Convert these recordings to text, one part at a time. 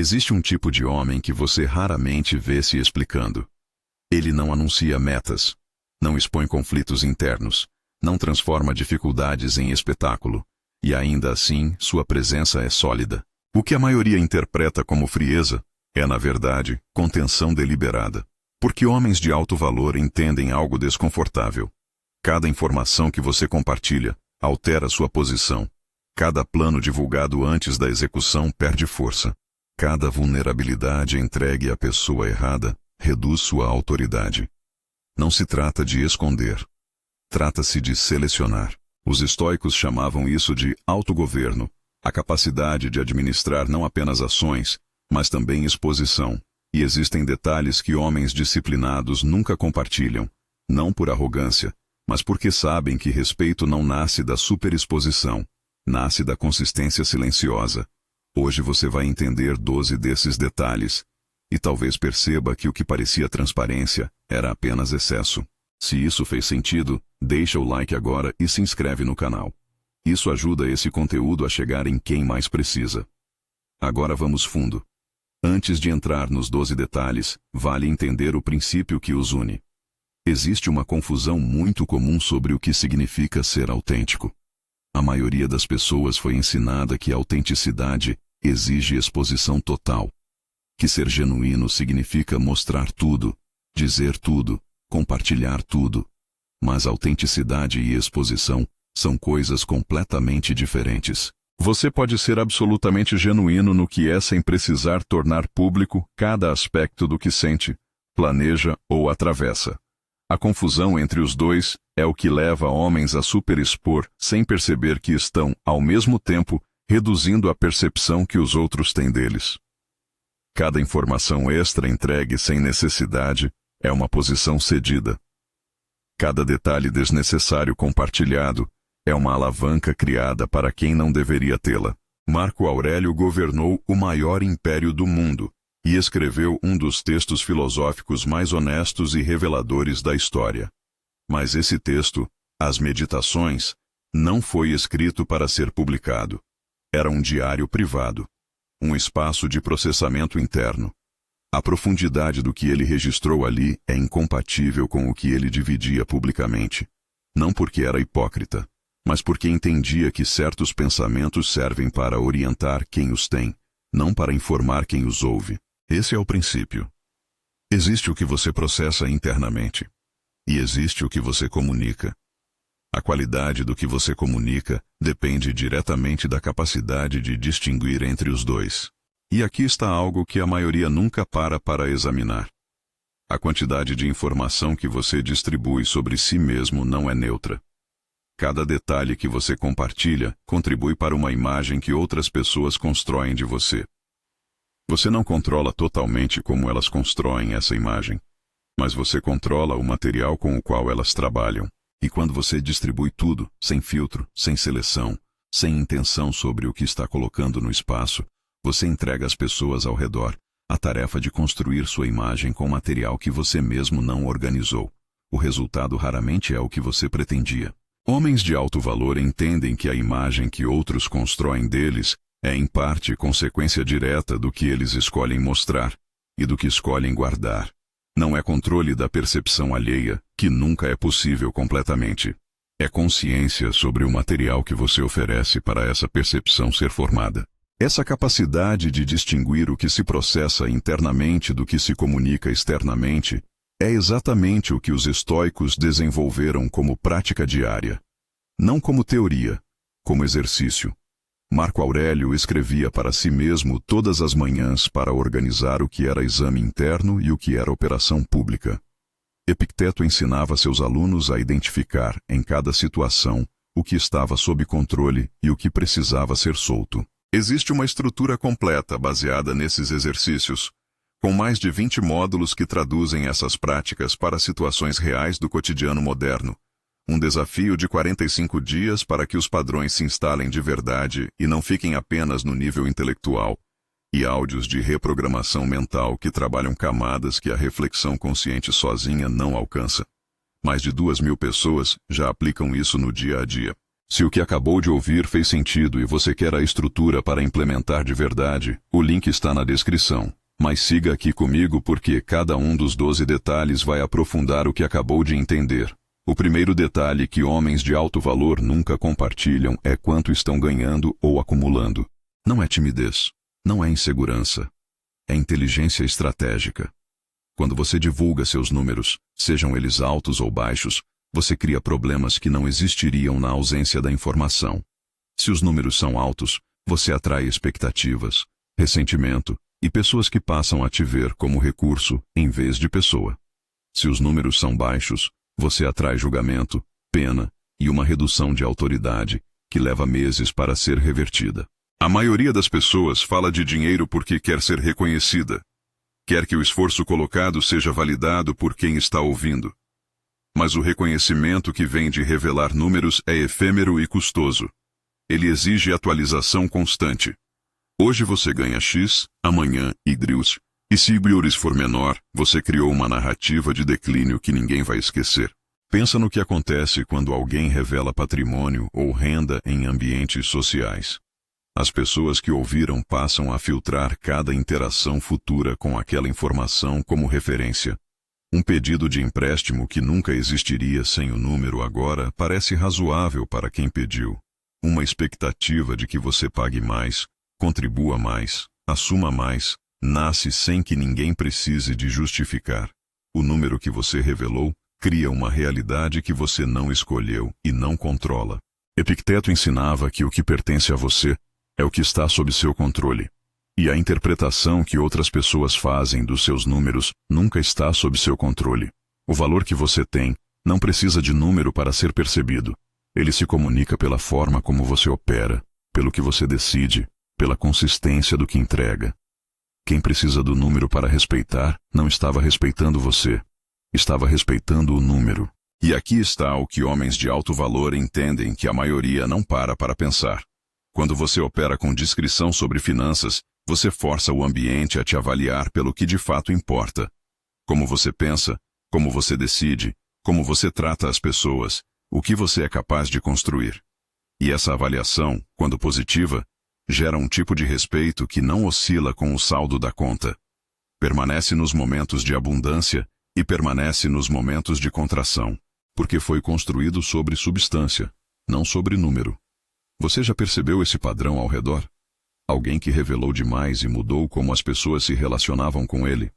Existe um tipo de homem que você raramente vê se explicando. Ele não anuncia metas, não expõe conflitos internos, não transforma dificuldades em espetáculo, e ainda assim sua presença é sólida. O que a maioria interpreta como frieza é, na verdade, contenção deliberada. Porque homens de alto valor entendem algo desconfortável. Cada informação que você compartilha altera sua posição. Cada plano divulgado antes da execução perde força. Cada vulnerabilidade entregue à pessoa errada reduz sua autoridade. Não se trata de esconder. Trata-se de selecionar. Os estoicos chamavam isso de autogoverno, a capacidade de administrar não apenas ações, mas também exposição. E existem detalhes que homens disciplinados nunca compartilham, não por arrogância, mas porque sabem que respeito não nasce da superexposição, nasce da consistência silenciosa. Hoje você vai entender 12 desses detalhes, e talvez perceba que o que parecia transparência era apenas excesso. Se isso fez sentido, deixa o like agora e se inscreve no canal. Isso ajuda esse conteúdo a chegar em quem mais precisa. Agora vamos fundo. Antes de entrar nos 12 detalhes, vale entender o princípio que os une. Existe uma confusão muito comum sobre o que significa ser autêntico. A maioria das pessoas foi ensinada que a autenticidade exige exposição total. Que ser genuíno significa mostrar tudo, dizer tudo, compartilhar tudo. Mas autenticidade e exposição são coisas completamente diferentes. Você pode ser absolutamente genuíno no que é sem precisar tornar público cada aspecto do que sente, planeja ou atravessa. A confusão entre os dois é o que leva homens a superexpor sem perceber que estão, ao mesmo tempo, reduzindo a percepção que os outros têm deles. Cada informação extra entregue sem necessidade é uma posição cedida. Cada detalhe desnecessário compartilhado é uma alavanca criada para quem não deveria tê-la. Marco Aurélio governou o maior império do mundo e escreveu um dos textos filosóficos mais honestos e reveladores da história. Mas esse texto, As Meditações, não foi escrito para ser publicado. Era um diário privado, um espaço de processamento interno. A profundidade do que ele registrou ali é incompatível com o que ele dividia publicamente. Não porque era hipócrita, mas porque entendia que certos pensamentos servem para orientar quem os tem, não para informar quem os ouve. Esse é o princípio. Existe o que você processa internamente, e existe o que você comunica. A qualidade do que você comunica depende diretamente da capacidade de distinguir entre os dois. E aqui está algo que a maioria nunca para examinar. A quantidade de informação que você distribui sobre si mesmo não é neutra. Cada detalhe que você compartilha contribui para uma imagem que outras pessoas constroem de você. Você não controla totalmente como elas constroem essa imagem, mas você controla o material com o qual elas trabalham. E quando você distribui tudo, sem filtro, sem seleção, sem intenção sobre o que está colocando no espaço, você entrega às pessoas ao redor a tarefa de construir sua imagem com material que você mesmo não organizou. O resultado raramente é o que você pretendia. Homens de alto valor entendem que a imagem que outros constroem deles é em parte consequência direta do que eles escolhem mostrar e do que escolhem guardar. Não é controle da percepção alheia, que nunca é possível completamente. É consciência sobre o material que você oferece para essa percepção ser formada. Essa capacidade de distinguir o que se processa internamente do que se comunica externamente é exatamente o que os estoicos desenvolveram como prática diária. Não como teoria, como exercício. Marco Aurélio escrevia para si mesmo todas as manhãs para organizar o que era exame interno e o que era operação pública. Epicteto ensinava seus alunos a identificar, em cada situação, o que estava sob controle e o que precisava ser solto. Existe uma estrutura completa baseada nesses exercícios, com mais de 20 módulos que traduzem essas práticas para situações reais do cotidiano moderno. Um desafio de 45 dias para que os padrões se instalem de verdade e não fiquem apenas no nível intelectual. E áudios de reprogramação mental que trabalham camadas que a reflexão consciente sozinha não alcança. Mais de 2.000 pessoas já aplicam isso no dia a dia. Se o que acabou de ouvir fez sentido e você quer a estrutura para implementar de verdade, o link está na descrição. Mas siga aqui comigo porque cada um dos 12 detalhes vai aprofundar o que acabou de entender. O primeiro detalhe que homens de alto valor nunca compartilham é quanto estão ganhando ou acumulando. Não é timidez, não é insegurança. É inteligência estratégica. Quando você divulga seus números, sejam eles altos ou baixos, você cria problemas que não existiriam na ausência da informação. Se os números são altos, você atrai expectativas, ressentimento e pessoas que passam a te ver como recurso em vez de pessoa. Se os números são baixos, você atrai julgamento, pena e uma redução de autoridade que leva meses para ser revertida. A maioria das pessoas fala de dinheiro porque quer ser reconhecida. Quer que o esforço colocado seja validado por quem está ouvindo. Mas o reconhecimento que vem de revelar números é efêmero e custoso. Ele exige atualização constante. Hoje você ganha X, amanhã Y. E se Y for menor, você criou uma narrativa de declínio que ninguém vai esquecer. Pensa no que acontece quando alguém revela patrimônio ou renda em ambientes sociais. As pessoas que ouviram passam a filtrar cada interação futura com aquela informação como referência. Um pedido de empréstimo que nunca existiria sem o número agora parece razoável para quem pediu. Uma expectativa de que você pague mais, contribua mais, assuma mais, nasce sem que ninguém precise de justificar. O número que você revelou cria uma realidade que você não escolheu e não controla. Epicteto ensinava que o que pertence a você é o que está sob seu controle. E a interpretação que outras pessoas fazem dos seus números nunca está sob seu controle. O valor que você tem não precisa de número para ser percebido. Ele se comunica pela forma como você opera, pelo que você decide, pela consistência do que entrega. Quem precisa do número para respeitar não estava respeitando você. Estava respeitando o número. E aqui está o que homens de alto valor entendem que a maioria não para pensar. Quando você opera com discrição sobre finanças, você força o ambiente a te avaliar pelo que de fato importa. Como você pensa, como você decide, como você trata as pessoas, o que você é capaz de construir. E essa avaliação, quando positiva, gera um tipo de respeito que não oscila com o saldo da conta. Permanece nos momentos de abundância e permanece nos momentos de contração, porque foi construído sobre substância, não sobre número. Você já percebeu esse padrão ao redor? Alguém que revelou demais e mudou como as pessoas se relacionavam com ele?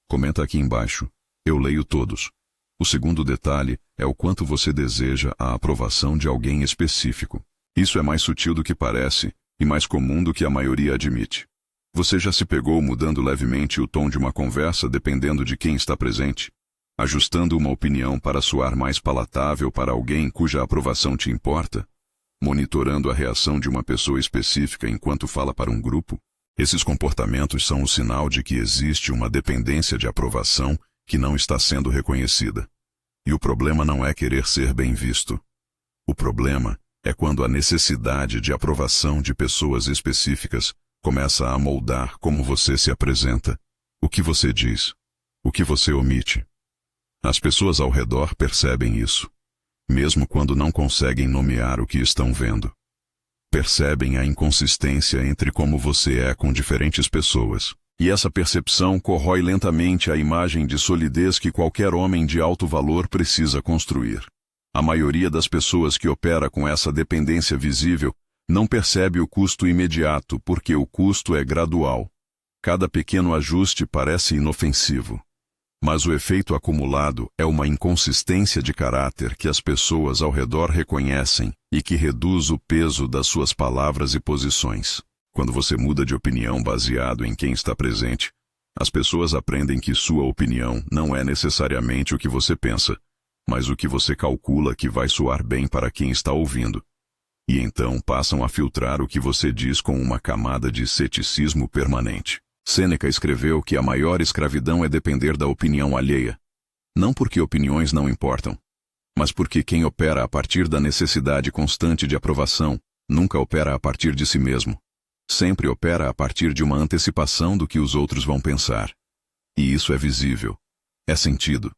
Comenta aqui embaixo. Eu leio todos. O segundo detalhe é o quanto você deseja a aprovação de alguém específico. Isso é mais sutil do que parece e mais comum do que a maioria admite. Você já se pegou mudando levemente o tom de uma conversa dependendo de quem está presente? Ajustando uma opinião para soar mais palatável para alguém cuja aprovação te importa? Monitorando a reação de uma pessoa específica enquanto fala para um grupo? Esses comportamentos são um sinal de que existe uma dependência de aprovação que não está sendo reconhecida. E o problema não é querer ser bem visto. O problema é quando a necessidade de aprovação de pessoas específicas começa a moldar como você se apresenta, o que você diz, o que você omite. As pessoas ao redor percebem isso, mesmo quando não conseguem nomear o que estão vendo. Percebem a inconsistência entre como você é com diferentes pessoas. E essa percepção corrói lentamente a imagem de solidez que qualquer homem de alto valor precisa construir. A maioria das pessoas que opera com essa dependência visível não percebe o custo imediato porque o custo é gradual. Cada pequeno ajuste parece inofensivo. Mas o efeito acumulado é uma inconsistência de caráter que as pessoas ao redor reconhecem e que reduz o peso das suas palavras e posições. Quando você muda de opinião baseado em quem está presente, as pessoas aprendem que sua opinião não é necessariamente o que você pensa, mas o que você calcula que vai soar bem para quem está ouvindo. E então passam a filtrar o que você diz com uma camada de ceticismo permanente. Sêneca escreveu que a maior escravidão é depender da opinião alheia. Não porque opiniões não importam, mas porque quem opera a partir da necessidade constante de aprovação nunca opera a partir de si mesmo. Sempre opera a partir de uma antecipação do que os outros vão pensar. E isso é visível. É sentido.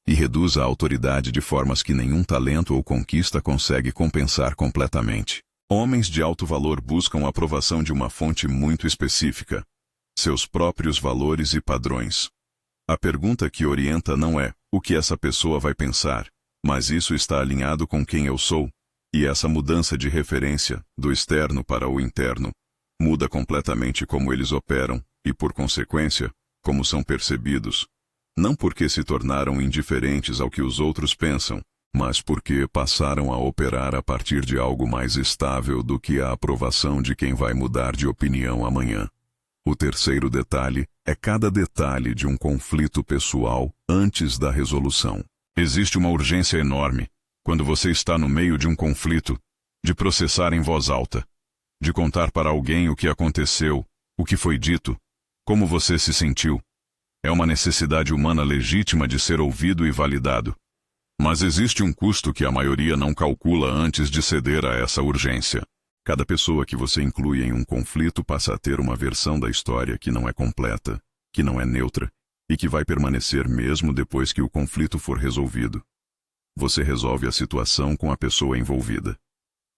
e reduz a autoridade de formas que nenhum talento ou conquista consegue compensar completamente. Homens de alto valor buscam a aprovação de uma fonte muito específica, seus próprios valores e padrões. A pergunta que orienta não é o que essa pessoa vai pensar, mas isso está alinhado com quem eu sou, e essa mudança de referência, do externo para o interno, muda completamente como eles operam e, por consequência, como são percebidos. Não porque se tornaram indiferentes ao que os outros pensam, mas porque passaram a operar a partir de algo mais estável do que a aprovação de quem vai mudar de opinião amanhã. O terceiro detalhe é cada detalhe de um conflito pessoal antes da resolução. Existe uma urgência enorme, quando você está no meio de um conflito, de processar em voz alta, de contar para alguém o que aconteceu, o que foi dito, como você se sentiu. É uma necessidade humana legítima de ser ouvido e validado. Mas existe um custo que a maioria não calcula antes de ceder a essa urgência. Cada pessoa que você inclui em um conflito passa a ter uma versão da história que não é completa, que não é neutra, e que vai permanecer mesmo depois que o conflito for resolvido. Você resolve a situação com a pessoa envolvida.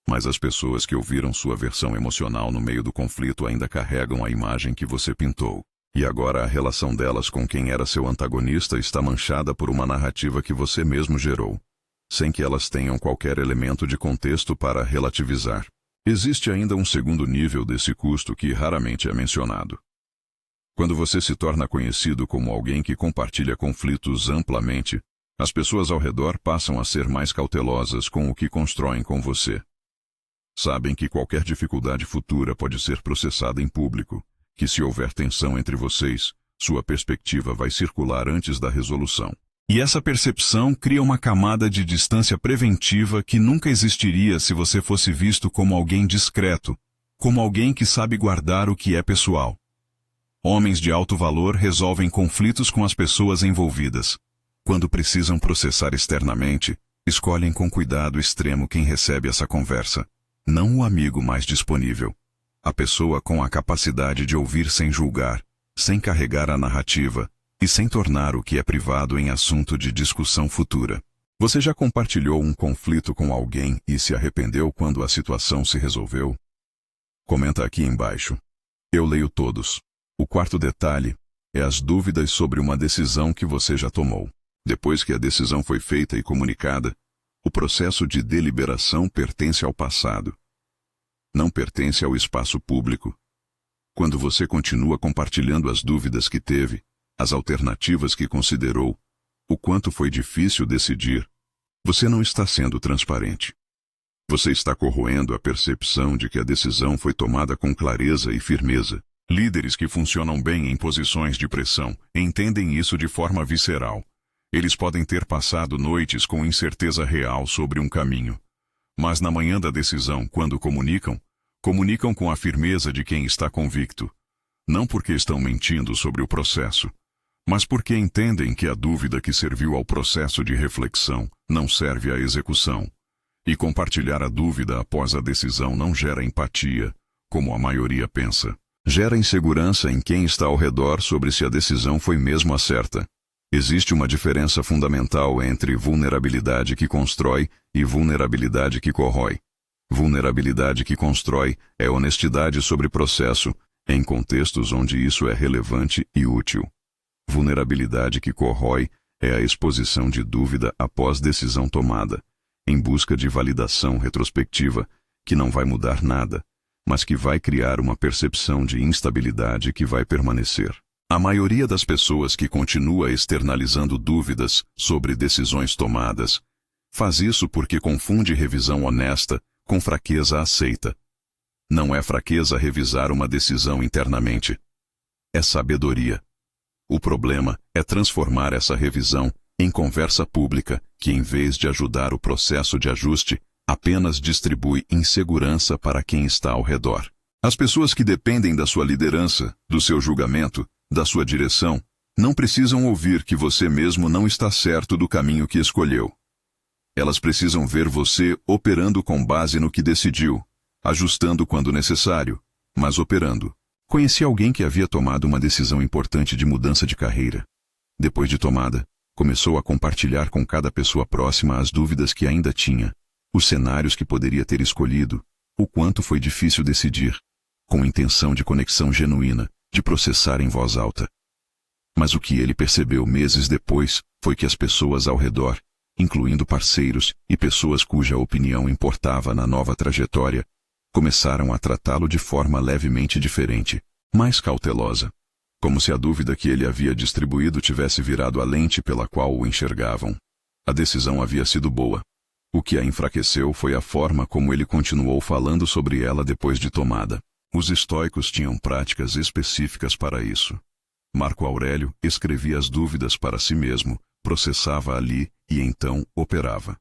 Mas as pessoas que ouviram sua versão emocional no meio do conflito ainda carregam a imagem que você pintou. E agora a relação delas com quem era seu antagonista está manchada por uma narrativa que você mesmo gerou, sem que elas tenham qualquer elemento de contexto para relativizar. Existe ainda um segundo nível desse custo que raramente é mencionado. Quando você se torna conhecido como alguém que compartilha conflitos amplamente, as pessoas ao redor passam a ser mais cautelosas com o que constroem com você. Sabem que qualquer dificuldade futura pode ser processada em público, que se houver tensão entre vocês, sua perspectiva vai circular antes da resolução. E essa percepção cria uma camada de distância preventiva que nunca existiria se você fosse visto como alguém discreto, como alguém que sabe guardar o que é pessoal. Homens de alto valor resolvem conflitos com as pessoas envolvidas. Quando precisam processar externamente, escolhem com cuidado extremo quem recebe essa conversa, não o amigo mais disponível. A pessoa com a capacidade de ouvir sem julgar, sem carregar a narrativa e sem tornar o que é privado em assunto de discussão futura. Você já compartilhou um conflito com alguém e se arrependeu quando a situação se resolveu? Comenta aqui embaixo. Eu leio todos. O quarto detalhe é as dúvidas sobre uma decisão que você já tomou. Depois que a decisão foi feita e comunicada, o processo de deliberação pertence ao passado. Não pertence ao espaço público. Quando você continua compartilhando as dúvidas que teve, as alternativas que considerou, o quanto foi difícil decidir, você não está sendo transparente. Você está corroendo a percepção de que a decisão foi tomada com clareza e firmeza. Líderes que funcionam bem em posições de pressão entendem isso de forma visceral. Eles podem ter passado noites com incerteza real sobre um caminho. Mas na manhã da decisão, quando comunicam com a firmeza de quem está convicto. Não porque estão mentindo sobre o processo, mas porque entendem que a dúvida que serviu ao processo de reflexão não serve à execução. E compartilhar a dúvida após a decisão não gera empatia, como a maioria pensa. Gera insegurança em quem está ao redor sobre se a decisão foi mesmo a certa. Existe uma diferença fundamental entre vulnerabilidade que constrói e vulnerabilidade que corrói. Vulnerabilidade que constrói é honestidade sobre processo, em contextos onde isso é relevante e útil. Vulnerabilidade que corrói é a exposição de dúvida após decisão tomada, em busca de validação retrospectiva, que não vai mudar nada, mas que vai criar uma percepção de instabilidade que vai permanecer. A maioria das pessoas que continua externalizando dúvidas sobre decisões tomadas, faz isso porque confunde revisão honesta com fraqueza aceita. Não é fraqueza revisar uma decisão internamente. É sabedoria. O problema é transformar essa revisão em conversa pública que, em vez de ajudar o processo de ajuste, apenas distribui insegurança para quem está ao redor. As pessoas que dependem da sua liderança, do seu julgamento, da sua direção, não precisam ouvir que você mesmo não está certo do caminho que escolheu. Elas precisam ver você operando com base no que decidiu, ajustando quando necessário, mas operando. Conheci alguém que havia tomado uma decisão importante de mudança de carreira. Depois de tomada, Começou a compartilhar com cada pessoa próxima as dúvidas que ainda tinha, os cenários que poderia ter escolhido, o quanto foi difícil decidir, com intenção de conexão genuína, de processar em voz alta. Mas o que ele percebeu meses depois foi que as pessoas ao redor, incluindo parceiros e pessoas cuja opinião importava na nova trajetória, começaram a tratá-lo de forma levemente diferente, mais cautelosa, como se a dúvida que ele havia distribuído tivesse virado a lente pela qual o enxergavam. A decisão havia sido boa. O que a enfraqueceu foi a forma como ele continuou falando sobre ela depois de tomada. Os estoicos tinham práticas específicas para isso. Marco Aurélio escrevia as dúvidas para si mesmo, processava ali e então operava.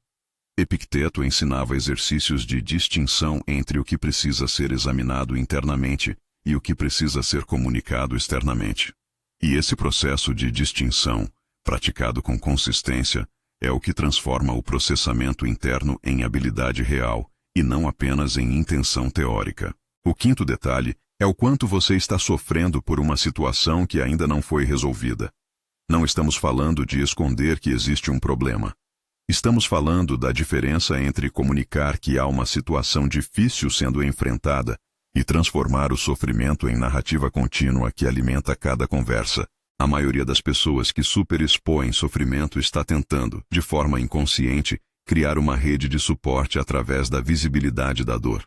Epicteto ensinava exercícios de distinção entre o que precisa ser examinado internamente e o que precisa ser comunicado externamente. E esse processo de distinção, praticado com consistência, é o que transforma o processamento interno em habilidade real e não apenas em intenção teórica. O quinto detalhe é o quanto você está sofrendo por uma situação que ainda não foi resolvida. Não estamos falando de esconder que existe um problema. Estamos falando da diferença entre comunicar que há uma situação difícil sendo enfrentada e transformar o sofrimento em narrativa contínua que alimenta cada conversa. A maioria das pessoas que superexpõem sofrimento está tentando, de forma inconsciente, criar uma rede de suporte através da visibilidade da dor.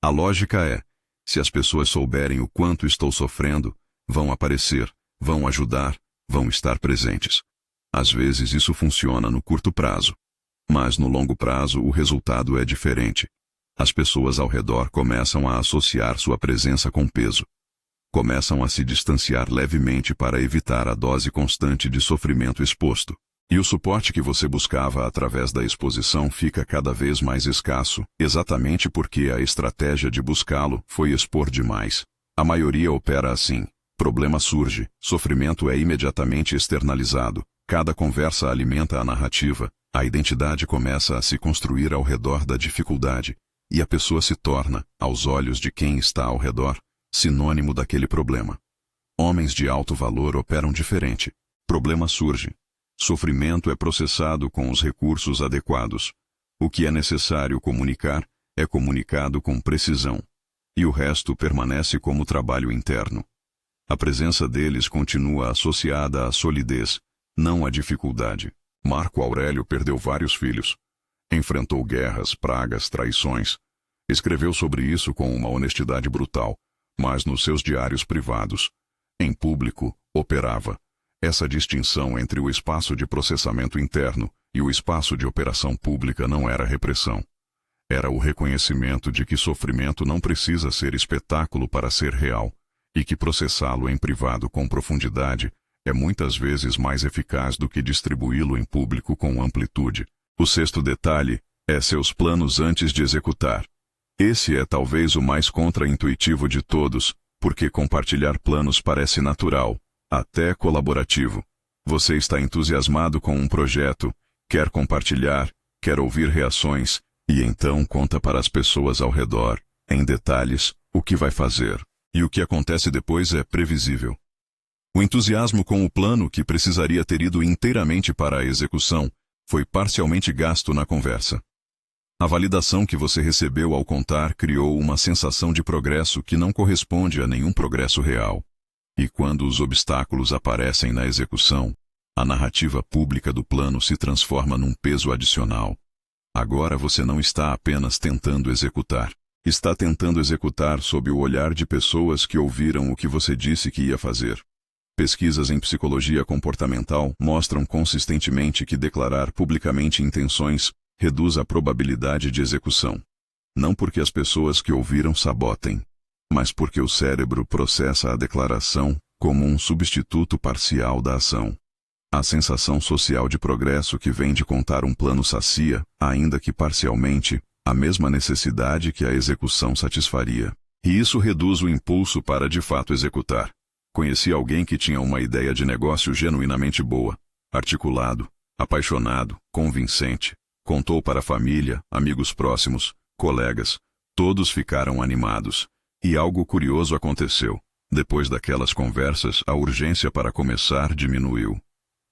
A lógica é: se as pessoas souberem o quanto estou sofrendo, vão aparecer, vão ajudar, vão estar presentes. Às vezes isso funciona no curto prazo. Mas no longo prazo o resultado é diferente. As pessoas ao redor começam a associar sua presença com peso. Começam a se distanciar levemente para evitar a dose constante de sofrimento exposto. E o suporte que você buscava através da exposição fica cada vez mais escasso, exatamente porque a estratégia de buscá-lo foi expor demais. A maioria opera assim. Problema surge, sofrimento é imediatamente externalizado, cada conversa alimenta a narrativa, a identidade começa a se construir ao redor da dificuldade, e a pessoa se torna, aos olhos de quem está ao redor, sinônimo daquele problema. Homens de alto valor operam diferente. Problema surge. Sofrimento é processado com os recursos adequados. O que é necessário comunicar é comunicado com precisão. E o resto permanece como trabalho interno. A presença deles continua associada à solidez, não à dificuldade. Marco Aurélio perdeu vários filhos. Enfrentou guerras, pragas, traições. Escreveu sobre isso com uma honestidade brutal, mas nos seus diários privados, em público, operava. Essa distinção entre o espaço de processamento interno e o espaço de operação pública não era repressão. Era o reconhecimento de que sofrimento não precisa ser espetáculo para ser real, e que processá-lo em privado com profundidade é muitas vezes mais eficaz do que distribuí-lo em público com amplitude. O sexto detalhe é seus planos antes de executar. Esse é talvez o mais contra-intuitivo de todos, porque compartilhar planos parece natural, até colaborativo. Você está entusiasmado com um projeto, quer compartilhar, quer ouvir reações, e então conta para as pessoas ao redor, em detalhes, o que vai fazer. E o que acontece depois é previsível. O entusiasmo com o plano que precisaria ter ido inteiramente para a execução foi parcialmente gasto na conversa. A validação que você recebeu ao contar criou uma sensação de progresso que não corresponde a nenhum progresso real. E quando os obstáculos aparecem na execução, a narrativa pública do plano se transforma num peso adicional. Agora você não está apenas tentando executar. Está tentando executar sob o olhar de pessoas que ouviram o que você disse que ia fazer. Pesquisas em psicologia comportamental mostram consistentemente que declarar publicamente intenções reduz a probabilidade de execução. Não porque as pessoas que ouviram sabotem, mas porque o cérebro processa a declaração como um substituto parcial da ação. A sensação social de progresso que vem de contar um plano sacia, ainda que parcialmente, a mesma necessidade que a execução satisfaria. E isso reduz o impulso para de fato executar. Conheci alguém que tinha uma ideia de negócio genuinamente boa, articulado, apaixonado, convincente. Contou para a família, amigos próximos, colegas. Todos ficaram animados. E algo curioso aconteceu. Depois daquelas conversas, a urgência para começar diminuiu.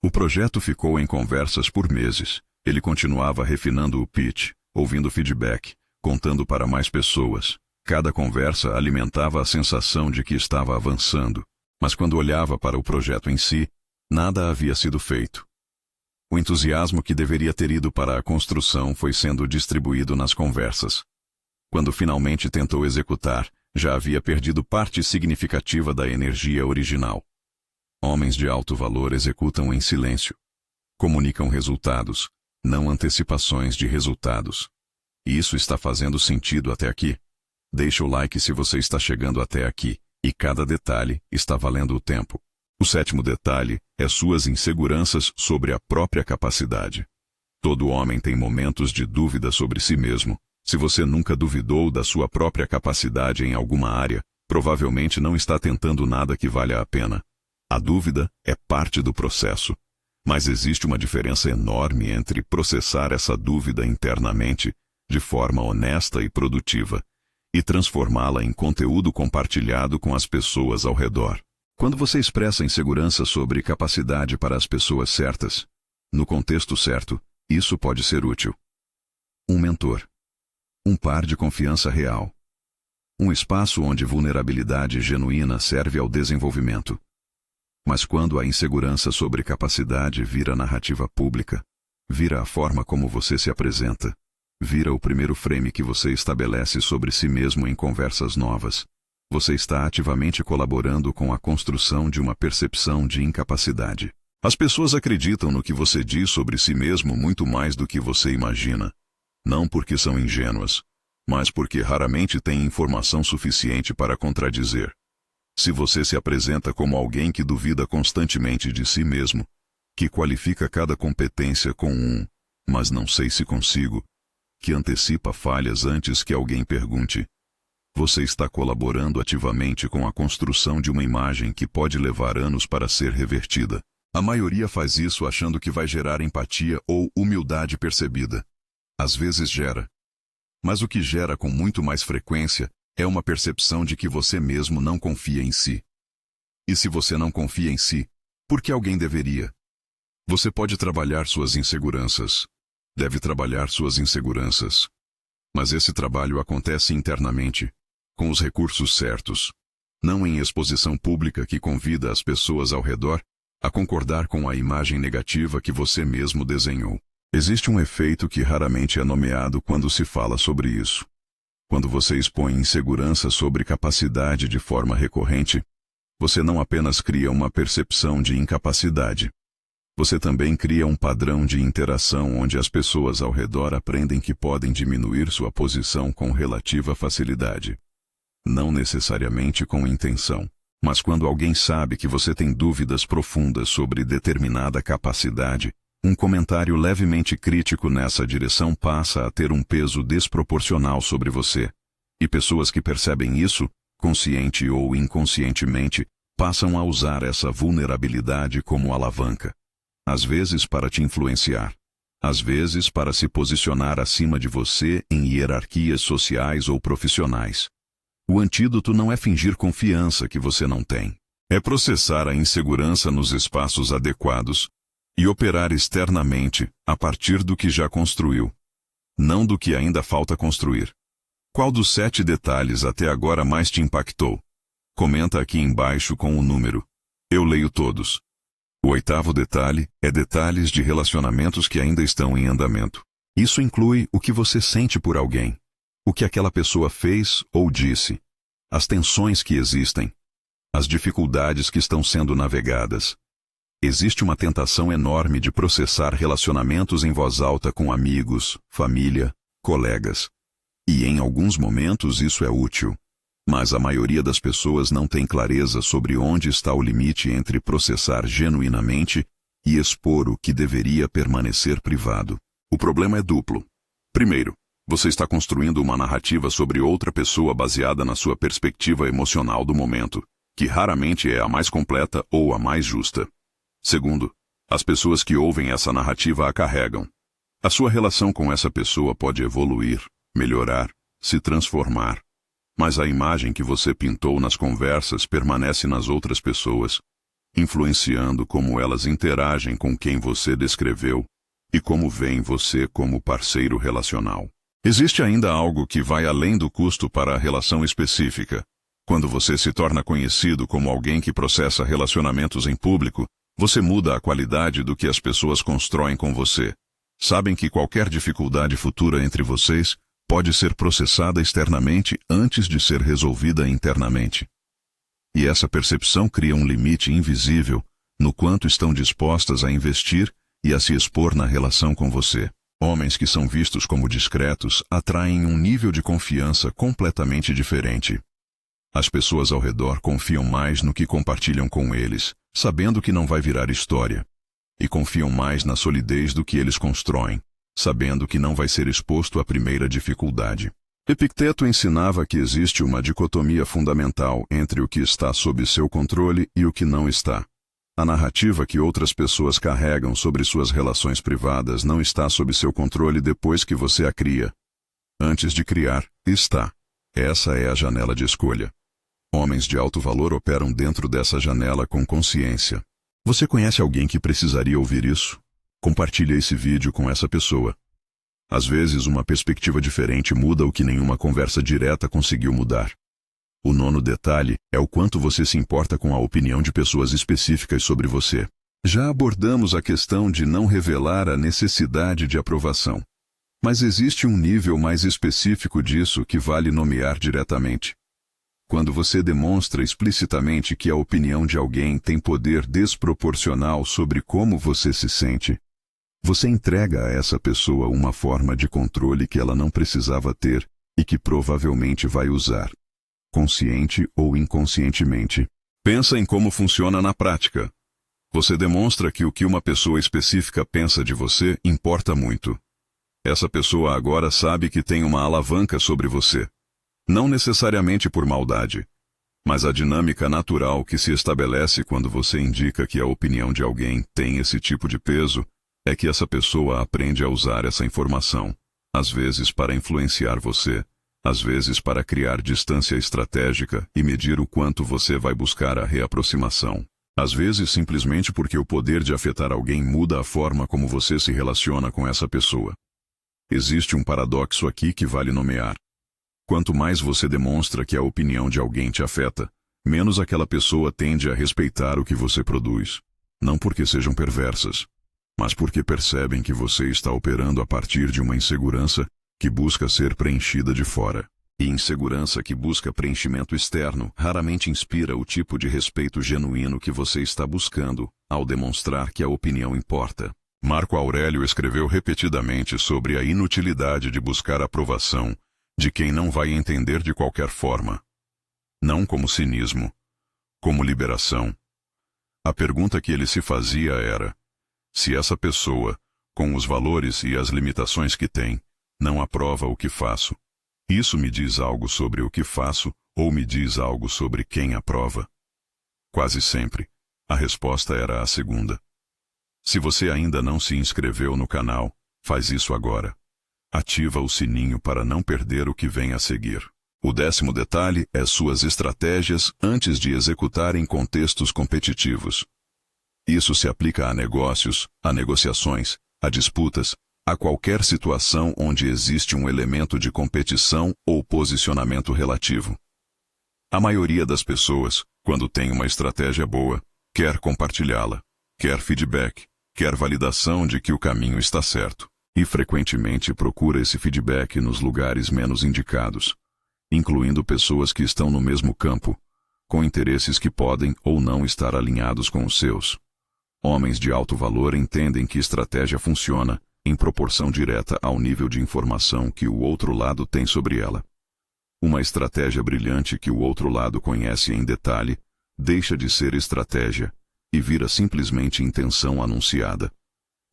O projeto ficou em conversas por meses. Ele continuava refinando o pitch, ouvindo feedback, contando para mais pessoas. Cada conversa alimentava a sensação de que estava avançando. Mas quando olhava para o projeto em si, nada havia sido feito. O entusiasmo que deveria ter ido para a construção foi sendo distribuído nas conversas. Quando finalmente tentou executar, já havia perdido parte significativa da energia original. Homens de alto valor executam em silêncio. Comunicam resultados, não antecipações de resultados. E isso está fazendo sentido até aqui? Deixa o like se você está chegando até aqui, e cada detalhe está valendo o tempo. O 7º detalhe é suas inseguranças sobre a própria capacidade. Todo homem tem momentos de dúvida sobre si mesmo. Se você nunca duvidou da sua própria capacidade em alguma área, provavelmente não está tentando nada que valha a pena. A dúvida é parte do processo. Mas existe uma diferença enorme entre processar essa dúvida internamente, de forma honesta e produtiva, e transformá-la em conteúdo compartilhado com as pessoas ao redor. Quando você expressa insegurança sobre capacidade para as pessoas certas, no contexto certo, isso pode ser útil. Um mentor. Um par de confiança real. Um espaço onde vulnerabilidade genuína serve ao desenvolvimento. Mas quando a insegurança sobre capacidade vira narrativa pública, vira a forma como você se apresenta, vira o primeiro frame que você estabelece sobre si mesmo em conversas novas, você está ativamente colaborando com a construção de uma percepção de incapacidade. As pessoas acreditam no que você diz sobre si mesmo muito mais do que você imagina. Não porque são ingênuas, mas porque raramente têm informação suficiente para contradizer. Se você se apresenta como alguém que duvida constantemente de si mesmo, que qualifica cada competência com mas não sei se consigo, que antecipa falhas antes que alguém pergunte, você está colaborando ativamente com a construção de uma imagem que pode levar anos para ser revertida. A maioria faz isso achando que vai gerar empatia ou humildade percebida. Às vezes gera. Mas o que gera com muito mais frequência é uma percepção de que você mesmo não confia em si. E se você não confia em si, por que alguém deveria? Você pode trabalhar suas inseguranças. Deve trabalhar suas inseguranças. Mas esse trabalho acontece internamente, com os recursos certos. Não em exposição pública que convida as pessoas ao redor a concordar com a imagem negativa que você mesmo desenhou. Existe um efeito que raramente é nomeado quando se fala sobre isso. Quando você expõe insegurança sobre capacidade de forma recorrente, você não apenas cria uma percepção de incapacidade. Você também cria um padrão de interação onde as pessoas ao redor aprendem que podem diminuir sua posição com relativa facilidade. Não necessariamente com intenção, mas quando alguém sabe que você tem dúvidas profundas sobre determinada capacidade, um comentário levemente crítico nessa direção passa a ter um peso desproporcional sobre você. E pessoas que percebem isso, consciente ou inconscientemente, passam a usar essa vulnerabilidade como alavanca. Às vezes para te influenciar. Às vezes para se posicionar acima de você em hierarquias sociais ou profissionais. O antídoto não é fingir confiança que você não tem. É processar a insegurança nos espaços adequados e operar externamente a partir do que já construiu, não do que ainda falta construir. Qual dos 7 detalhes até agora mais te impactou? Comenta aqui embaixo com o número. Eu leio todos. O 8º detalhe é detalhes de relacionamentos que ainda estão em andamento. Isso inclui o que você sente por alguém, o que aquela pessoa fez ou disse, as tensões que existem, as dificuldades que estão sendo navegadas. Existe uma tentação enorme de processar relacionamentos em voz alta com amigos, família, colegas. E em alguns momentos isso é útil. Mas a maioria das pessoas não tem clareza sobre onde está o limite entre processar genuinamente e expor o que deveria permanecer privado. O problema é duplo. Primeiro, você está construindo uma narrativa sobre outra pessoa baseada na sua perspectiva emocional do momento, que raramente é a mais completa ou a mais justa. Segundo, as pessoas que ouvem essa narrativa a carregam. A sua relação com essa pessoa pode evoluir, melhorar, se transformar. Mas a imagem que você pintou nas conversas permanece nas outras pessoas. influenciando como elas interagem com quem você descreveu e como veem você como parceiro relacional. Existe ainda algo que vai além do custo para a relação específica. Quando você se torna conhecido como alguém que processa relacionamentos em público, você muda a qualidade do que as pessoas constroem com você. Sabem que qualquer dificuldade futura entre vocês pode ser processada externamente antes de ser resolvida internamente. E essa percepção cria um limite invisível no quanto estão dispostas a investir e a se expor na relação com você. Homens que são vistos como discretos atraem um nível de confiança completamente diferente. As pessoas ao redor confiam mais no que compartilham com eles, sabendo que não vai virar história. E confiam mais na solidez do que eles constroem, sabendo que não vai ser exposto à primeira dificuldade. Epicteto ensinava que existe uma dicotomia fundamental entre o que está sob seu controle e o que não está. A narrativa que outras pessoas carregam sobre suas relações privadas não está sob seu controle depois que você a cria. Antes de criar, está. Essa é a janela de escolha. Homens de alto valor operam dentro dessa janela com consciência. Você conhece alguém que precisaria ouvir isso? Compartilhe esse vídeo com essa pessoa. Às vezes, uma perspectiva diferente muda o que nenhuma conversa direta conseguiu mudar. O nono detalhe é o quanto você se importa com a opinião de pessoas específicas sobre você. Já abordamos a questão de não revelar a necessidade de aprovação. Mas existe um nível mais específico disso que vale nomear diretamente. Quando você demonstra explicitamente que a opinião de alguém tem poder desproporcional sobre como você se sente, você entrega a essa pessoa uma forma de controle que ela não precisava ter e que provavelmente vai usar, consciente ou inconscientemente. Pensa em como funciona na prática. Você demonstra que o que uma pessoa específica pensa de você importa muito. Essa pessoa agora sabe que tem uma alavanca sobre você. Não necessariamente por maldade, mas a dinâmica natural que se estabelece quando você indica que a opinião de alguém tem esse tipo de peso é que essa pessoa aprende a usar essa informação, às vezes para influenciar você, às vezes para criar distância estratégica e medir o quanto você vai buscar a reaproximação. Às vezes simplesmente porque o poder de afetar alguém muda a forma como você se relaciona com essa pessoa. Existe um paradoxo aqui que vale nomear. Quanto mais você demonstra que a opinião de alguém te afeta, menos aquela pessoa tende a respeitar o que você produz. Não porque sejam perversas, mas porque percebem que você está operando a partir de uma insegurança que busca ser preenchida de fora. E insegurança que busca preenchimento externo raramente inspira o tipo de respeito genuíno que você está buscando ao demonstrar que a opinião importa. Marco Aurélio escreveu repetidamente sobre a inutilidade de buscar aprovação de quem não vai entender de qualquer forma. Não como cinismo, como liberação. A pergunta que ele se fazia era: se essa pessoa, com os valores e as limitações que tem, não aprova o que faço, isso me diz algo sobre o que faço ou me diz algo sobre quem aprova? Quase sempre, a resposta era a segunda. Se você ainda não se inscreveu no canal, faz isso agora. Ativa o sininho para não perder o que vem a seguir. O 10º detalhe é suas estratégias antes de executar em contextos competitivos. Isso se aplica a negócios, a negociações, a disputas, a qualquer situação onde existe um elemento de competição ou posicionamento relativo. A maioria das pessoas, quando tem uma estratégia boa, quer compartilhá-la, quer feedback, quer validação de que o caminho está certo. E frequentemente procura esse feedback nos lugares menos indicados, incluindo pessoas que estão no mesmo campo, com interesses que podem ou não estar alinhados com os seus. Homens de alto valor entendem que estratégia funciona em proporção direta ao nível de informação que o outro lado tem sobre ela. Uma estratégia brilhante que o outro lado conhece em detalhe deixa de ser estratégia e vira simplesmente intenção anunciada.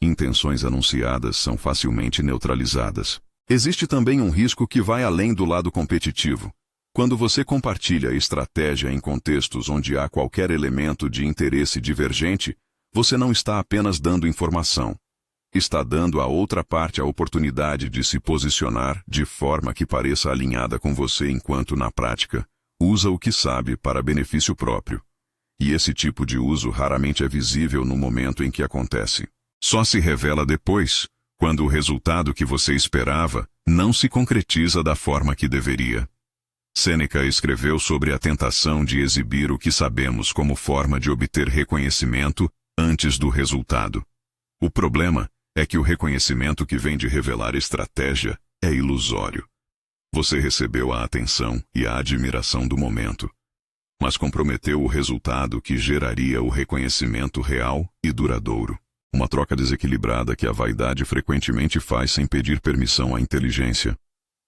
Intenções anunciadas são facilmente neutralizadas. Existe também um risco que vai além do lado competitivo. Quando você compartilha estratégia em contextos onde há qualquer elemento de interesse divergente, você não está apenas dando informação. Está dando à outra parte a oportunidade de se posicionar de forma que pareça alinhada com você enquanto, na prática, usa o que sabe para benefício próprio. e esse tipo de uso raramente é visível no momento em que acontece. Só se revela depois, quando o resultado que você esperava não se concretiza da forma que deveria. Sêneca escreveu sobre a tentação de exibir o que sabemos como forma de obter reconhecimento antes do resultado. O problema é que o reconhecimento que vem de revelar estratégia é ilusório. Você recebeu a atenção e a admiração do momento, mas comprometeu o resultado que geraria o reconhecimento real e duradouro. Uma troca desequilibrada que a vaidade frequentemente faz sem pedir permissão à inteligência.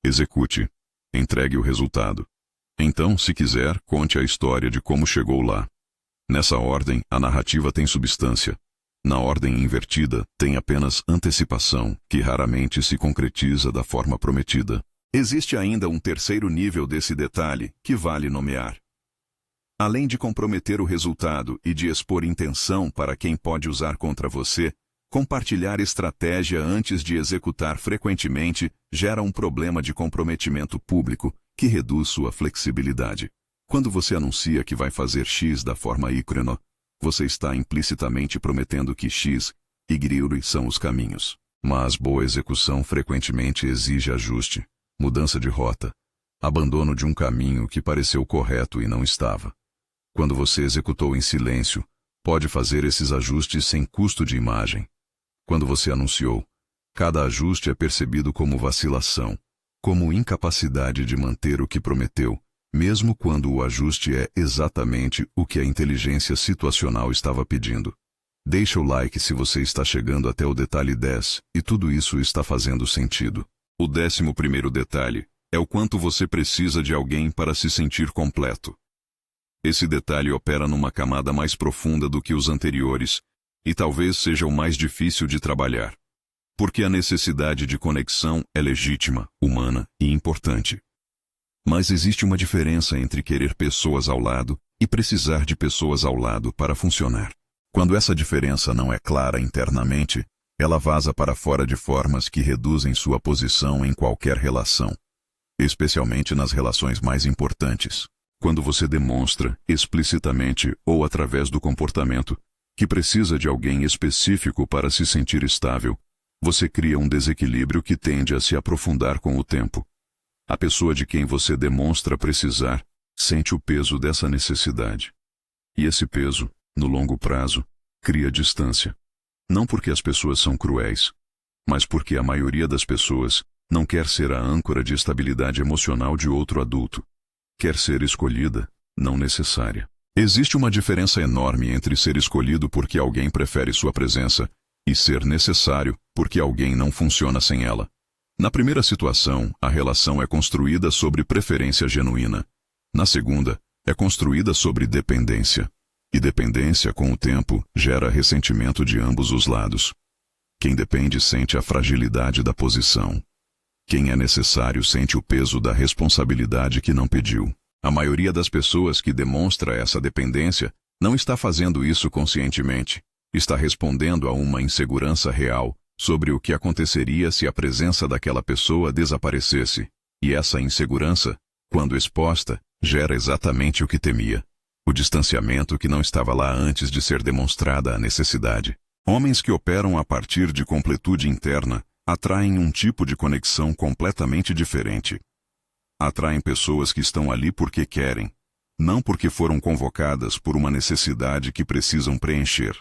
Execute. Entregue o resultado. Então, se quiser, conte a história de como chegou lá. Nessa ordem, a narrativa tem substância. Na ordem invertida, tem apenas antecipação, que raramente se concretiza da forma prometida. Existe ainda um terceiro nível desse detalhe, que vale nomear. Além de comprometer o resultado e de expor intenção para quem pode usar contra você, compartilhar estratégia antes de executar frequentemente gera um problema de comprometimento público que reduz sua flexibilidade. Quando você anuncia que vai fazer X da forma Y, você está implicitamente prometendo que X e Y são os caminhos. Mas boa execução frequentemente exige ajuste, mudança de rota, abandono de um caminho que pareceu correto e não estava. Quando você executou em silêncio, pode fazer esses ajustes sem custo de imagem. Quando você anunciou, cada ajuste é percebido como vacilação, como incapacidade de manter o que prometeu, mesmo quando o ajuste é exatamente o que a inteligência situacional estava pedindo. Deixa o like se você está chegando até o detalhe 10 e tudo isso está fazendo sentido. O 11º detalhe é o quanto você precisa de alguém para se sentir completo. Esse detalhe opera numa camada mais profunda do que os anteriores e talvez seja o mais difícil de trabalhar. Porque a necessidade de conexão é legítima, humana e importante. Mas existe uma diferença entre querer pessoas ao lado e precisar de pessoas ao lado para funcionar. Quando essa diferença não é clara internamente, ela vaza para fora de formas que reduzem sua posição em qualquer relação, especialmente nas relações mais importantes. Quando você demonstra, explicitamente ou através do comportamento, que precisa de alguém específico para se sentir estável, você cria um desequilíbrio que tende a se aprofundar com o tempo. A pessoa de quem você demonstra precisar sente o peso dessa necessidade. E esse peso, no longo prazo, cria distância. Não porque as pessoas são cruéis, mas porque a maioria das pessoas não quer ser a âncora de estabilidade emocional de outro adulto. Quer ser escolhida, não necessária. Existe uma diferença enorme entre ser escolhido porque alguém prefere sua presença e ser necessário porque alguém não funciona sem ela. Na primeira situação, a relação é construída sobre preferência genuína. Na segunda, é construída sobre dependência. E dependência, com o tempo, gera ressentimento de ambos os lados. Quem depende sente a fragilidade da posição. Quem é necessário sente o peso da responsabilidade que não pediu. A maioria das pessoas que demonstra essa dependência não está fazendo isso conscientemente. Está respondendo a uma insegurança real sobre o que aconteceria se a presença daquela pessoa desaparecesse. E essa insegurança, quando exposta, gera exatamente o que temia. O distanciamento que não estava lá antes de ser demonstrada a necessidade. Homens que operam a partir de completude interna atraem um tipo de conexão completamente diferente. Atraem pessoas que estão ali porque querem, não porque foram convocadas por uma necessidade que precisam preencher.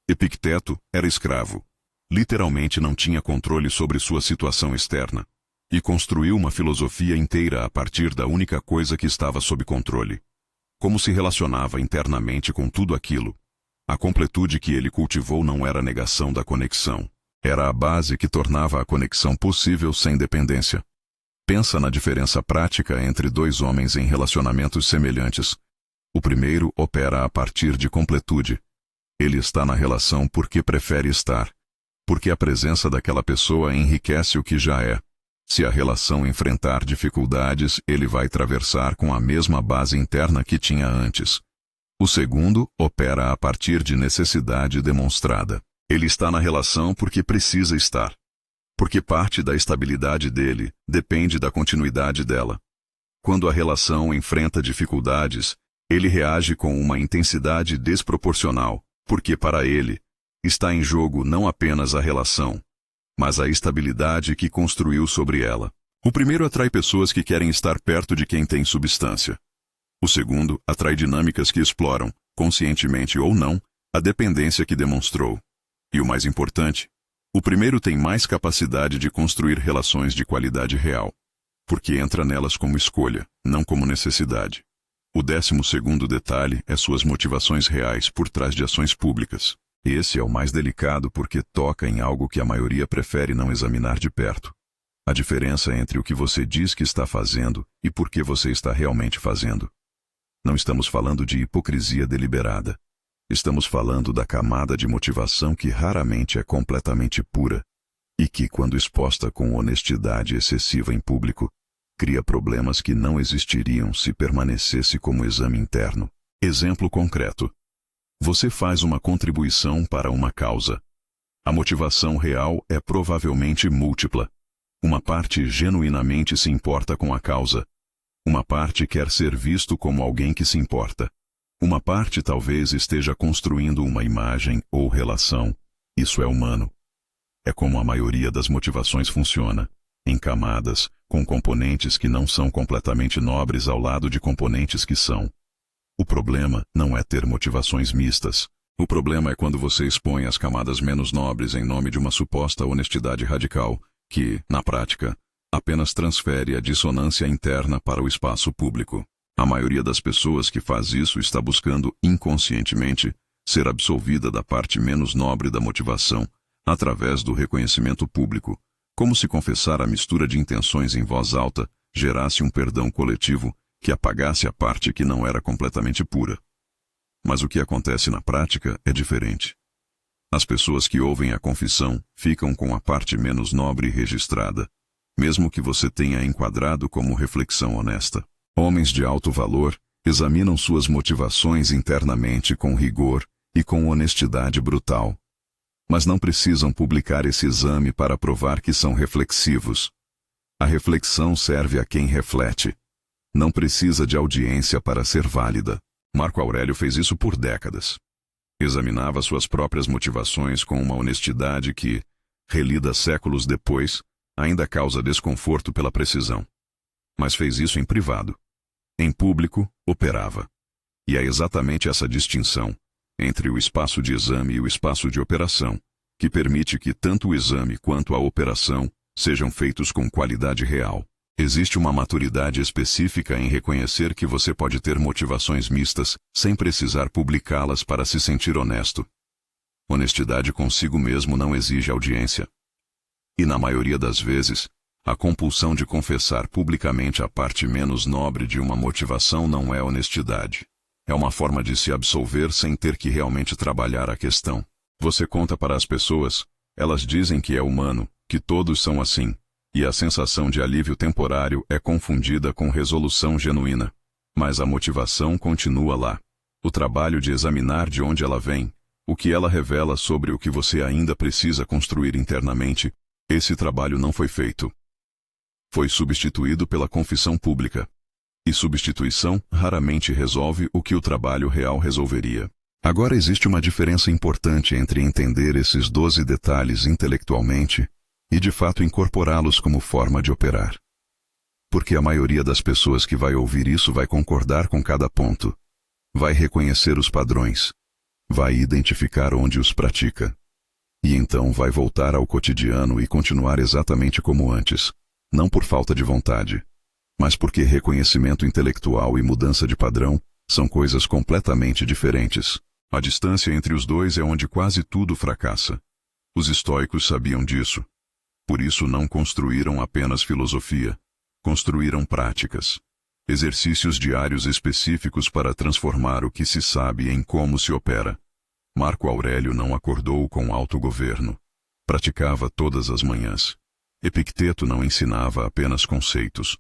Epicteto era escravo. Literalmente não tinha controle sobre sua situação externa, e construiu uma filosofia inteira a partir da única coisa que estava sob controle. Como se relacionava internamente com tudo aquilo. A completude que ele cultivou não era a negação da conexão. Era a base que tornava a conexão possível sem dependência. Pensa na diferença prática entre dois homens em relacionamentos semelhantes. O primeiro opera a partir de completude. Ele está na relação porque prefere estar. Porque a presença daquela pessoa enriquece o que já é. Se a relação enfrentar dificuldades, ele vai atravessar com a mesma base interna que tinha antes. O segundo opera a partir de necessidade demonstrada. Ele está na relação porque precisa estar. Porque parte da estabilidade dele depende da continuidade dela. Quando a relação enfrenta dificuldades, Ele reage com uma intensidade desproporcional, porque para ele, está em jogo não apenas a relação, mas a estabilidade que construiu sobre ela. O primeiro atrai pessoas que querem estar perto de quem tem substância. O segundo atrai dinâmicas que exploram, conscientemente ou não, a dependência que demonstrou. E o mais importante, o primeiro tem mais capacidade de construir relações de qualidade real, porque entra nelas como escolha, não como necessidade. O 12º detalhe é suas motivações reais por trás de ações públicas. Esse é o mais delicado porque toca em algo que a maioria prefere não examinar de perto. A diferença entre o que você diz que está fazendo e por que você está realmente fazendo. Não estamos falando de hipocrisia deliberada. Estamos falando da camada de motivação que raramente é completamente pura e que, quando exposta com honestidade excessiva em público, cria problemas que não existiriam se permanecesse como exame interno. Exemplo concreto. Você faz uma contribuição para uma causa. A motivação real é provavelmente múltipla. Uma parte genuinamente se importa com a causa. Uma parte quer ser visto como alguém que se importa. Uma parte talvez esteja construindo uma imagem ou relação. Isso é humano. É como a maioria das motivações funciona, em camadas, com componentes que não são completamente nobres ao lado de componentes que são. O problema não é ter motivações mistas. O problema é quando você expõe as camadas menos nobres em nome de uma suposta honestidade radical, que, na prática, apenas transfere a dissonância interna para o espaço público. A maioria das pessoas que faz isso está buscando, inconscientemente, ser absolvida da parte menos nobre da motivação, através do reconhecimento público, como se confessar a mistura de intenções em voz alta gerasse um perdão coletivo que apagasse a parte que não era completamente pura. Mas o que acontece na prática é diferente. As pessoas que ouvem a confissão ficam com a parte menos nobre registrada, mesmo que você tenha enquadrado como reflexão honesta. Homens de alto valor examinam suas motivações internamente com rigor e com honestidade brutal. Mas não precisam publicar esse exame para provar que são reflexivos. A reflexão serve a quem reflete. Não precisa de audiência para ser válida. Marco Aurélio fez isso por décadas. Examinava suas próprias motivações com uma honestidade que, relida séculos depois, ainda causa desconforto pela precisão. Mas fez isso em privado. Em público, operava. E é exatamente essa distinção, entre o espaço de exame e o espaço de operação, que permite que tanto o exame quanto a operação sejam feitos com qualidade real. Existe uma maturidade específica em reconhecer que você pode ter motivações mistas sem precisar publicá-las para se sentir honesto. Honestidade consigo mesmo não exige audiência. E na maioria das vezes, a compulsão de confessar publicamente a parte menos nobre de uma motivação não é honestidade. É uma forma de se absolver sem ter que realmente trabalhar a questão. Você conta para as pessoas, elas dizem que é humano, que todos são assim, e a sensação de alívio temporário é confundida com resolução genuína. Mas a motivação continua lá. O trabalho de examinar de onde ela vem, o que ela revela sobre o que você ainda precisa construir internamente, esse trabalho não foi feito. Foi substituído pela confissão pública. E substituição raramente resolve o que o trabalho real resolveria. Agora existe uma diferença importante entre entender esses 12 detalhes intelectualmente e de fato incorporá-los como forma de operar. Porque a maioria das pessoas que vai ouvir isso vai concordar com cada ponto. Vai reconhecer os padrões. Vai identificar onde os pratica. E então vai voltar ao cotidiano e continuar exatamente como antes. Não por falta de vontade, mas porque reconhecimento intelectual e mudança de padrão são coisas completamente diferentes. A distância entre os dois é onde quase tudo fracassa. Os estoicos sabiam disso. Por isso não construíram apenas filosofia. Construíram práticas. Exercícios diários específicos para transformar o que se sabe em como se opera. Marco Aurélio não acordou com autogoverno. Praticava todas as manhãs. Epicteto não ensinava apenas conceitos.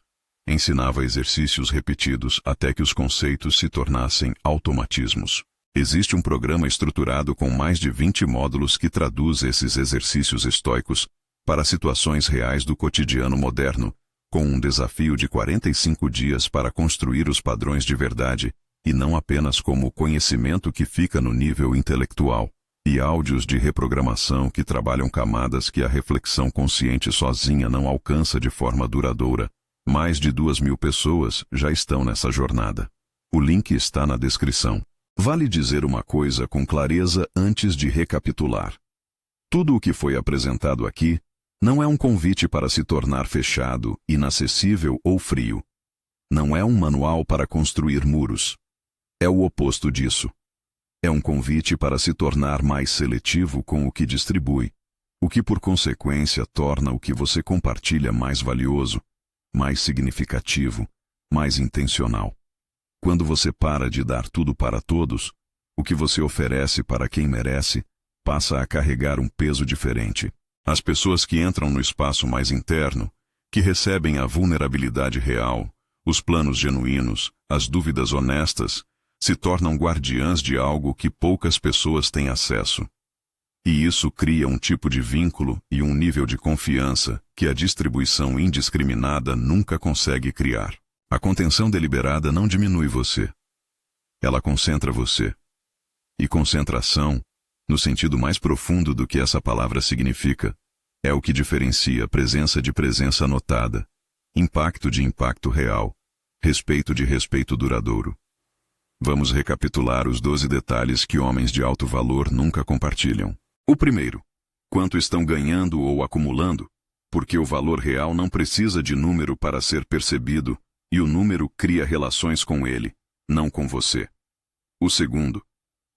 Ensinava exercícios repetidos até que os conceitos se tornassem automatismos. Existe um programa estruturado com mais de 20 módulos que traduz esses exercícios estoicos para situações reais do cotidiano moderno, com um desafio de 45 dias para construir os padrões de verdade e não apenas como conhecimento que fica no nível intelectual, e áudios de reprogramação que trabalham camadas que a reflexão consciente sozinha não alcança de forma duradoura. Mais de 2.000 pessoas já estão nessa jornada. O link está na descrição. Vale dizer uma coisa com clareza antes de recapitular. Tudo o que foi apresentado aqui não é um convite para se tornar fechado, inacessível ou frio. Não é um manual para construir muros. É o oposto disso. É um convite para se tornar mais seletivo com o que distribui, o que por consequência torna o que você compartilha mais valioso, mais significativo, mais intencional. Quando você para de dar tudo para todos, o que você oferece para quem merece passa a carregar um peso diferente. As pessoas que entram no espaço mais interno, que recebem a vulnerabilidade real, os planos genuínos, as dúvidas honestas, se tornam guardiãs de algo que poucas pessoas têm acesso. E isso cria um tipo de vínculo e um nível de confiança que a distribuição indiscriminada nunca consegue criar. A contenção deliberada não diminui você. Ela concentra você. E concentração, no sentido mais profundo do que essa palavra significa, é o que diferencia presença de presença notada, impacto de impacto real, respeito de respeito duradouro. Vamos recapitular os 12 detalhes que homens de alto valor nunca compartilham. O primeiro: quanto estão ganhando ou acumulando, porque o valor real não precisa de número para ser percebido, e o número cria relações com ele, não com você. O segundo: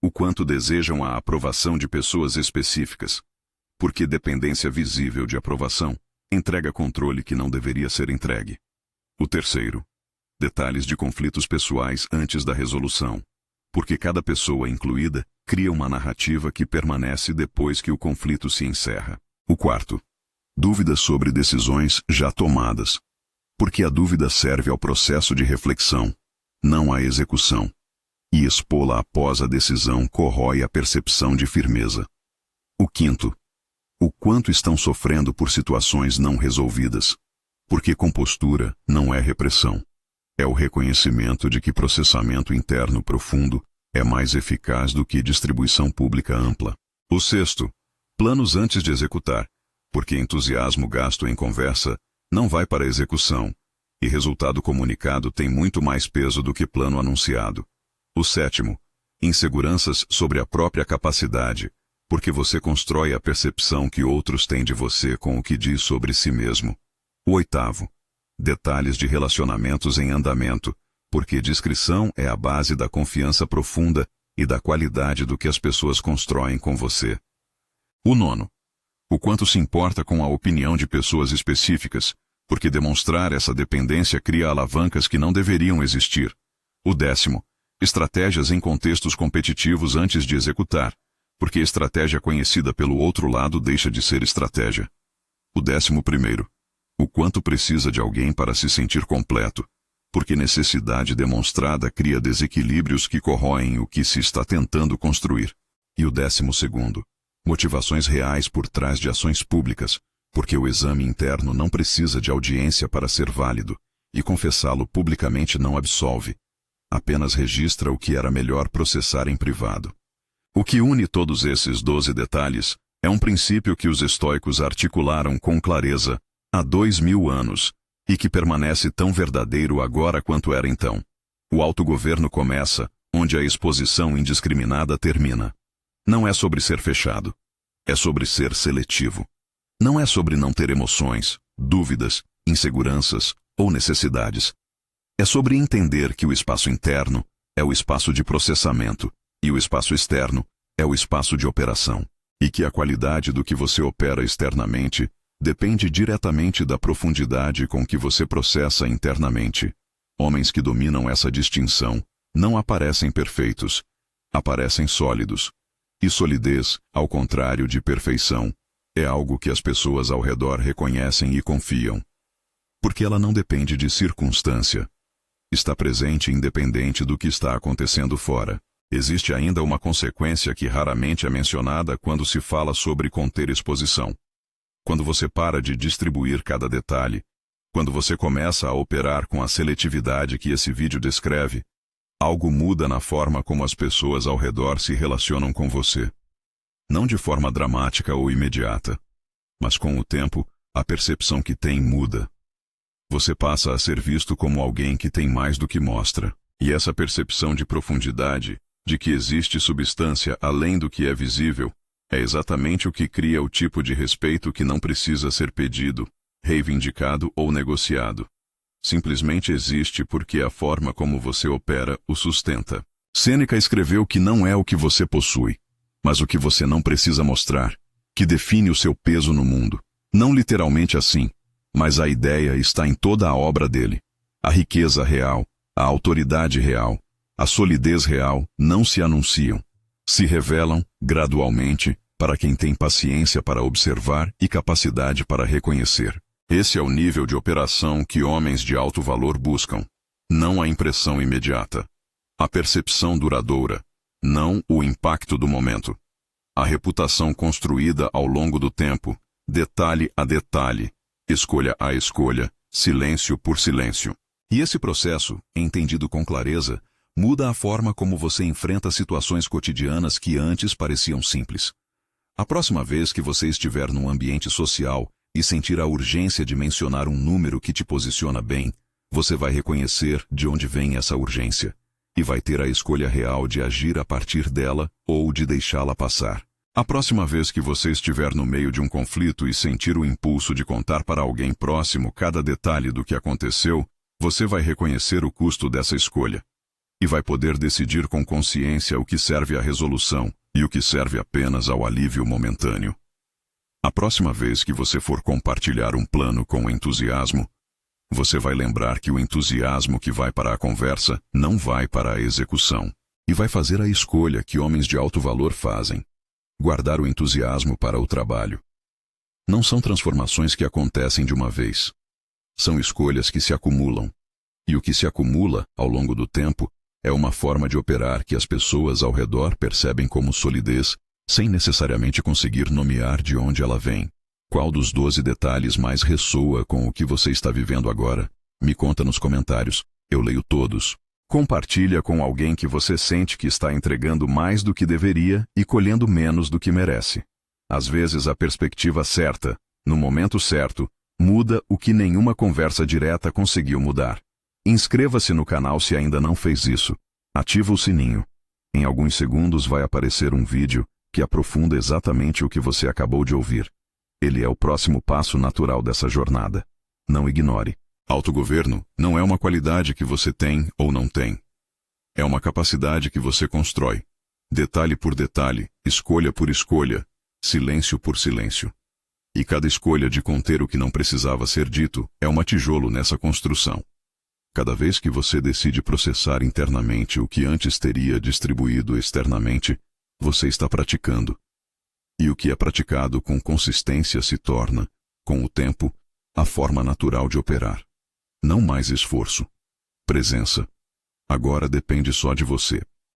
o quanto desejam a aprovação de pessoas específicas, porque dependência visível de aprovação entrega controle que não deveria ser entregue. O terceiro: detalhes de conflitos pessoais antes da resolução, porque cada pessoa incluída cria uma narrativa que permanece depois que o conflito se encerra. O quarto: dúvidas sobre decisões já tomadas, porque a dúvida serve ao processo de reflexão, não à execução, e expô-la após a decisão corrói a percepção de firmeza. O quinto: o quanto estão sofrendo por situações não resolvidas, porque compostura não é repressão. É o reconhecimento de que processamento interno profundo é mais eficaz do que distribuição pública ampla. O sexto: planos antes de executar, porque entusiasmo gasto em conversa não vai para a execução, e resultado comunicado tem muito mais peso do que plano anunciado. O sétimo: inseguranças sobre a própria capacidade, porque você constrói a percepção que outros têm de você com o que diz sobre si mesmo. O oitavo: detalhes de relacionamentos em andamento, porque discrição é a base da confiança profunda e da qualidade do que as pessoas constroem com você. O nono: o quanto se importa com a opinião de pessoas específicas, porque demonstrar essa dependência cria alavancas que não deveriam existir. O décimo: estratégias em contextos competitivos antes de executar, porque estratégia conhecida pelo outro lado deixa de ser estratégia. O 11º: o quanto precisa de alguém para se sentir completo, porque necessidade demonstrada cria desequilíbrios que corroem o que se está tentando construir. E o 12º: motivações reais por trás de ações públicas, porque o exame interno não precisa de audiência para ser válido, e confessá-lo publicamente não absolve, apenas registra o que era melhor processar em privado. O que une todos esses 12 detalhes é um princípio que os estoicos articularam com clareza há 2000 anos, e que permanece tão verdadeiro agora quanto era então. O autogoverno começa onde a exposição indiscriminada termina. Não é sobre ser fechado. É sobre ser seletivo. Não é sobre não ter emoções, dúvidas, inseguranças ou necessidades. É sobre entender que o espaço interno é o espaço de processamento e o espaço externo é o espaço de operação, e que a qualidade do que você opera externamente depende diretamente da profundidade com que você processa internamente. Homens que dominam essa distinção não aparecem perfeitos, aparecem sólidos. E solidez, ao contrário de perfeição, é algo que as pessoas ao redor reconhecem e confiam. Porque ela não depende de circunstância. Está presente independente do que está acontecendo fora. Existe ainda uma consequência que raramente é mencionada quando se fala sobre conter exposição. Quando você para de distribuir cada detalhe, quando você começa a operar com a seletividade que esse vídeo descreve, Algo muda na forma como as pessoas ao redor se relacionam com você. Não de forma dramática ou imediata, mas com o tempo, a percepção que tem muda. Você passa a ser visto como alguém que tem mais do que mostra. E essa percepção de profundidade, de que existe substância além do que é visível, é exatamente o que cria o tipo de respeito que não precisa ser pedido, reivindicado ou negociado. Simplesmente existe porque a forma como você opera o sustenta. Sêneca escreveu que não é o que você possui, mas o que você não precisa mostrar, que define o seu peso no mundo. Não literalmente assim, mas a ideia está em toda a obra dele. A riqueza real, a autoridade real, a solidez real não se anunciam. Se revelam, gradualmente, para quem tem paciência para observar e capacidade para reconhecer. Esse é o nível de operação que homens de alto valor buscam. Não a impressão imediata. A percepção duradoura. Não o impacto do momento. A reputação construída ao longo do tempo, detalhe a detalhe, escolha a escolha, silêncio por silêncio. E esse processo, entendido com clareza, muda a forma como você enfrenta situações cotidianas que antes pareciam simples. A próxima vez que você estiver num ambiente social e sentir a urgência de mencionar um número que te posiciona bem, você vai reconhecer de onde vem essa urgência, e vai ter a escolha real de agir a partir dela ou de deixá-la passar. A próxima vez que você estiver no meio de um conflito e sentir o impulso de contar para alguém próximo cada detalhe do que aconteceu, você vai reconhecer o custo dessa escolha. E vai poder decidir com consciência o que serve à resolução e o que serve apenas ao alívio momentâneo. A próxima vez que você for compartilhar um plano com entusiasmo, você vai lembrar que o entusiasmo que vai para a conversa não vai para a execução. E vai fazer a escolha que homens de alto valor fazem. Guardar o entusiasmo para o trabalho. Não são transformações que acontecem de uma vez. São escolhas que se acumulam. E o que se acumula, ao longo do tempo, é uma forma de operar que as pessoas ao redor percebem como solidez, sem necessariamente conseguir nomear de onde ela vem. Qual dos 12 detalhes mais ressoa com o que você está vivendo agora? Me conta nos comentários, eu leio todos. Compartilha com alguém que você sente que está entregando mais do que deveria e colhendo menos do que merece. Às vezes a perspectiva certa, no momento certo, muda o que nenhuma conversa direta conseguiu mudar. Inscreva-se no canal se ainda não fez isso. Ativa o sininho. Em alguns segundos vai aparecer um vídeo que aprofunda exatamente o que você acabou de ouvir. Ele é o próximo passo natural dessa jornada. Não ignore. Autogoverno não é uma qualidade que você tem ou não tem. É uma capacidade que você constrói. Detalhe por detalhe, escolha por escolha, silêncio por silêncio. E cada escolha de conter o que não precisava ser dito é uma tijolo nessa construção. Cada vez que você decide processar internamente o que antes teria distribuído externamente, você está praticando. E o que é praticado com consistência se torna, com o tempo, a forma natural de operar. Não mais esforço. Presença. Agora depende só de você.